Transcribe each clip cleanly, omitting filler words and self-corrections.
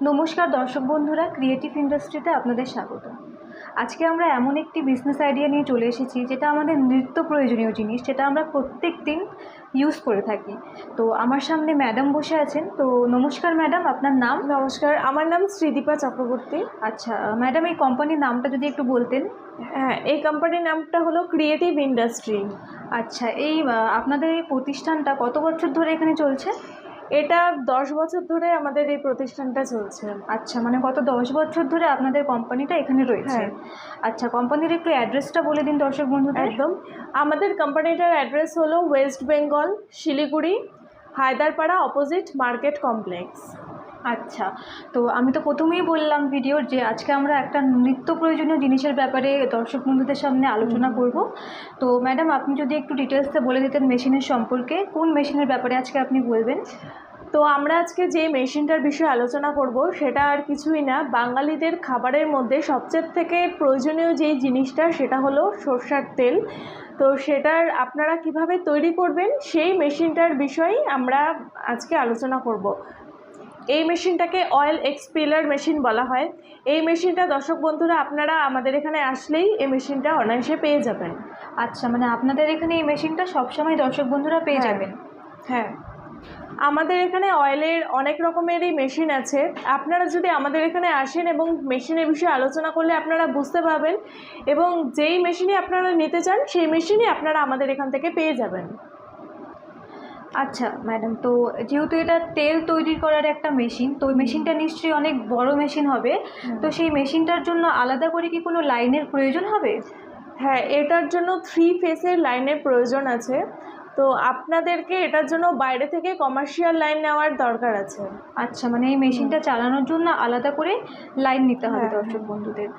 নমস্কার দর্শক বন্ধুরা, ক্রিয়েটিভ ইন্ডাস্ট্রিতে আপনাদের স্বাগত। আজকে আমরা এমন একটি বিজনেস আইডিয়া নিয়ে চলে এসেছি যেটা আমাদের নিত্য প্রয়োজনীয় জিনিস, যেটা আমরা প্রত্যেক দিন ইউজ করে থাকি। তো আমার সামনে ম্যাডাম বসে আছেন। তো নমস্কার ম্যাডাম, আপনার নাম? নমস্কার, আমার নাম শ্রীদীপা চক্রবর্তী। আচ্ছা ম্যাডাম, এই কোম্পানির নামটা যদি একটু বলতেন। হ্যাঁ, এই কোম্পানির নামটা হলো ক্রিয়েটিভ ইন্ডাস্ট্রি। আচ্ছা, এই আপনাদের এই প্রতিষ্ঠানটা কত বছর ধরে এখানে চলছে? এটা 10 বছর ধরে আমাদের এই প্রতিষ্ঠানটা চলছে। আচ্ছা, মানে গত 10 বছর ধরে আপনাদের কোম্পানিটা এখানে রয়েছে। হ্যাঁ। আচ্ছা, কোম্পানির একটু অ্যাড্রেসটা বলে দিন দর্শক বন্ধুদের। একদম, আমাদের কোম্পানিটার অ্যাড্রেস হলো West Bengal, Siliguri, Haiderpara, opposite market complex. আচ্ছা, তো আমি তো প্রথমেই বললাম ভিডিওর যে আজকে আমরা একটা নিত্য প্রয়োজনীয় জিনিসের ব্যাপারে দর্শক বন্ধুদের সামনে আলোচনা করব। তো ম্যাডাম, আপনি যদি একটু ডিটেলসে বলে দিতেন মেশিনের সম্পর্কে, কোন মেশিনের ব্যাপারে আজকে আপনি বলবেন? তো আমরা আজকে যে মেশিনটার বিষয়ে আলোচনা করব সেটা আর কিছুই না, বাঙালিদের খাবারের মধ্যে সবচেয়ে থেকে প্রয়োজনীয় যেই জিনিসটা সেটা হলো সরষের তেল। তো সেটার আপনারা কিভাবে তৈরি করবেন সেই মেশিনটার বিষয়েই আমরা আজকে আলোচনা করব। এই মেশিনটাকে অয়েল এক্সপিলার মেশিন বলা হয়। এই মেশিনটা দর্শক বন্ধুরা আপনারা আমাদের এখানে আসলেই এই মেশিনটা অনায়াসে পেয়ে যাবেন। আচ্ছা, মানে আপনাদের এখানে এই মেশিনটা সবসময় দর্শক বন্ধুরা পেয়ে যাবেন? হ্যাঁ, আমাদের এখানে অয়েলের অনেক রকমেরই মেশিন আছে। আপনারা যদি আমাদের এখানে আসেন এবং মেশিনের বিষয়ে আলোচনা করলে আপনারা বুঝতে পারবেন, এবং যেই মেশিনই আপনারা নিতে চান সেই মেশিনই আপনারা আমাদের এখান থেকে পেয়ে যাবেন। আচ্ছা ম্যাডাম, তো যেহেতু এটা তেল তৈরি করার একটা মেশিন, তো ওই মেশিনটা নিশ্চয়ই অনেক বড় মেশিন হবে। তো সেই মেশিনটার জন্য আলাদা করে কি কোনো লাইনের প্রয়োজন হবে? হ্যাঁ, এটার জন্য 3 ফেসের লাইনের প্রয়োজন আছে। তো আপনাদেরকে এটার জন্য বাইরে থেকে কমার্শিয়াল লাইন নেওয়ার দরকার আছে। আচ্ছা, মানে এই মেশিনটা চালানোর জন্য আলাদা করে লাইন নিতে হবে দর্শক বন্ধুদের।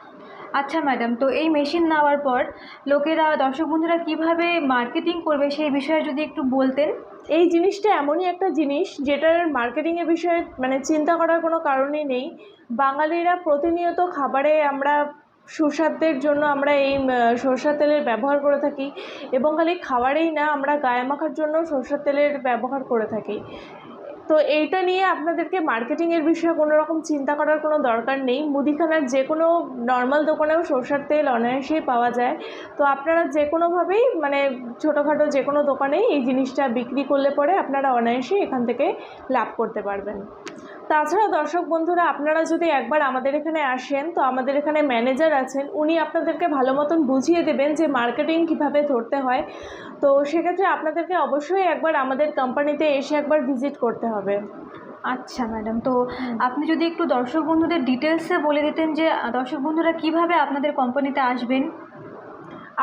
আচ্ছা ম্যাডাম, তো এই মেশিন নেওয়ার পর লোকেরা, দর্শক বন্ধুরা কীভাবে মার্কেটিং করবে সেই বিষয়ে যদি একটু বলতেন। এই জিনিসটা এমনই একটা জিনিস যেটার মার্কেটিংয়ের বিষয়ে মানে চিন্তা করার কোনো কারণই নেই। বাঙালিরা প্রতিনিয়ত খাবারে আমরা সুস্বাদের জন্য আমরা এই সরষের তেলের ব্যবহার করে থাকি, এবং খালি খাবারেই না, আমরা গায়ে মাখার জন্য সরষের তেলের ব্যবহার করে থাকি। তো এইটা নিয়ে আপনাদেরকে মার্কেটিংয়ের বিষয়ে কোনো রকম চিন্তা করার কোনো দরকার নেই। মুদিখানার যে কোনো নর্মাল দোকানেও সরষের তেল অনায়াসেই পাওয়া যায়। তো আপনারা যে কোনোভাবেই মানে ছোটোখাটো যে কোনো দোকানেই এই জিনিসটা বিক্রি করলে পরে আপনারা অনায়াসেই এখান থেকে লাভ করতে পারবেন। তাছাড়া দর্শক বন্ধুরা, আপনারা যদি একবার আমাদের এখানে আসেন, তো আমাদের এখানে ম্যানেজার আছেন, উনি আপনাদেরকে ভালো মতন বুঝিয়ে দেবেন যে মার্কেটিং কীভাবে ধরতে হয়। তো সেক্ষেত্রে আপনাদেরকে অবশ্যই একবার আমাদের কোম্পানিতে এসে একবার ভিজিট করতে হবে। আচ্ছা ম্যাডাম, তো আপনি যদি একটু দর্শক বন্ধুদের ডিটেলসে বলে দিতেন যে দর্শক বন্ধুরা কিভাবে আপনাদের কোম্পানিতে আসবেন।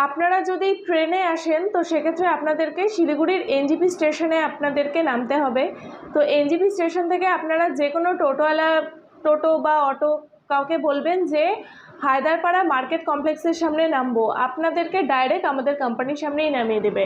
আপনারা যদি ট্রেনে আসেন তো সেক্ষেত্রে আপনাদেরকে শিলিগুড়ির এনজিপি স্টেশনে আপনাদেরকে নামতে হবে। তো এনজিপি স্টেশন থেকে আপনারা যে কোনো টোটোওয়ালা, টোটো বা অটো কাউকে বলবেন যে হায়দারপাড়া মার্কেট কমপ্লেক্সের সামনে নামবো, আপনাদেরকে ডাইরেক্ট আমাদের কোম্পানির সামনেই নামিয়ে দেবে।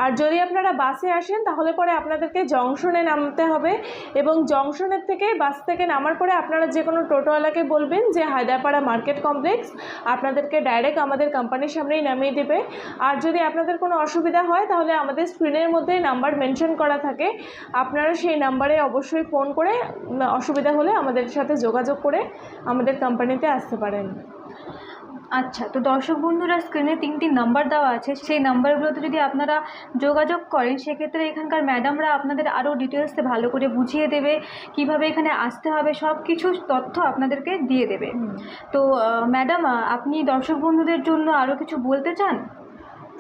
আর যদি আপনারা বাসে আসেন তাহলে পরে আপনাদেরকে জংশনে নামতে হবে, এবং জংশনের থেকে বাস থেকে নামার পরে আপনারা যে কোনো টোটোওয়ালাকে বলবেন যে হায়দারপাড়া মার্কেট কমপ্লেক্স, আপনাদেরকে ডাইরেক্ট আমাদের কোম্পানির সামনেই নামিয়ে দেবে। আর যদি আপনাদের কোনো অসুবিধা হয় তাহলে আমাদের স্ক্রিনের মধ্যে নাম্বার মেনশন করা থাকে, আপনারা সেই নাম্বারে অবশ্যই ফোন করে অসুবিধা হলে আমাদের সাথে যোগাযোগ করে আমাদের কোম্পানিতে আসতে পারেন। আচ্ছা, তো দর্শক বন্ধুরা স্ক্রিনে 3টি নাম্বার দেওয়া আছে, সেই নাম্বারগুলোতে যদি আপনারা যোগাযোগ করেন সেক্ষেত্রে এখানকার ম্যাডামরা আপনাদের আরও ডিটেলসে ভালো করে বুঝিয়ে দেবে, কিভাবে এখানে আসতে হবে, সব কিছু তথ্য আপনাদেরকে দিয়ে দেবে। তো ম্যাডাম, আপনি দর্শক বন্ধুদের জন্য আরও কিছু বলতে চান?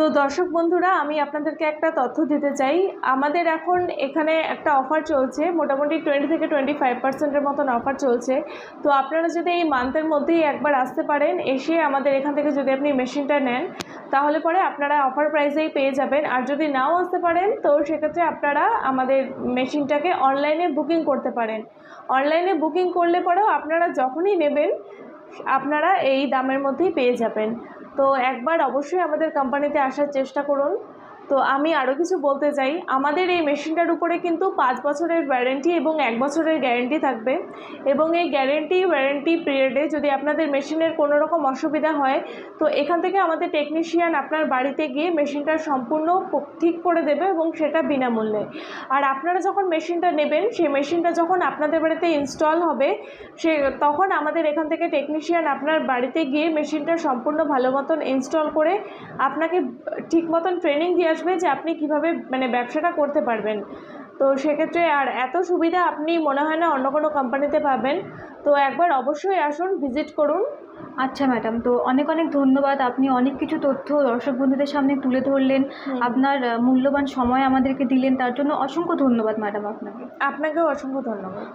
তো দর্শক বন্ধুরা, আমি আপনাদেরকে একটা তথ্য দিতে চাই। আমাদের এখন এখানে একটা অফার চলছে, মোটামুটি 20 থেকে 25% মতন অফার চলছে। তো আপনারা যদি এই মান্থের মধ্যেই একবার আসতে পারেন, এসে আমাদের এখান থেকে যদি আপনি মেশিনটা নেন তাহলে পরে আপনারা অফার প্রাইসেই পেয়ে যাবেন। আর যদি নাও আসতে পারেন তো সেক্ষেত্রে আপনারা আমাদের মেশিনটাকে অনলাইনে বুকিং করতে পারেন। অনলাইনে বুকিং করলে পরেও আপনারা যখনই নেবেন আপনারা এই দামের মধ্যেই পেয়ে যাবেন। তো একবার অবশ্যই আমাদের কোম্পানিতে আসার চেষ্টা করুন। তো আমি আরও কিছু বলতে চাই, আমাদের এই মেশিনটার উপরে কিন্তু 5 বছরের ওয়ারেন্টি এবং 1 বছরের গ্যারেন্টি থাকবে, এবং এই ওয়ারেন্টি পিরিয়ডে যদি আপনাদের মেশিনের কোনো রকম অসুবিধা হয়, তো এখান থেকে আমাদের টেকনিশিয়ান আপনার বাড়িতে গিয়ে মেশিনটা সম্পূর্ণ ঠিক করে দেবে, এবং সেটা বিনামূল্যে। আর আপনারা যখন মেশিনটা নেবেন, সেই মেশিনটা যখন আপনাদের বাড়িতে ইনস্টল হবে, তখন আমাদের এখান থেকে টেকনিশিয়ান আপনার বাড়িতে গিয়ে মেশিনটা সম্পূর্ণ ভালো মতন ইনস্টল করে আপনাকে ঠিক মতন ট্রেনিং দিয়ে আসবে যে আপনি কীভাবে মানে ব্যবসাটা করতে পারবেন। তো সেক্ষেত্রে আর এত সুবিধা আপনি মনে হয় না অন্য কোনো কোম্পানিতে পাবেন। তো একবার অবশ্যই আসুন, ভিজিট করুন। আচ্ছা ম্যাডাম, তো অনেক অনেক ধন্যবাদ। আপনি অনেক কিছু তথ্য দর্শক বন্ধুদের সামনে তুলে ধরলেন, আপনার মূল্যবান সময় আমাদেরকে দিলেন, তার জন্য অসংখ্য ধন্যবাদ ম্যাডাম আপনাকে। আপনাকেও অসংখ্য ধন্যবাদ।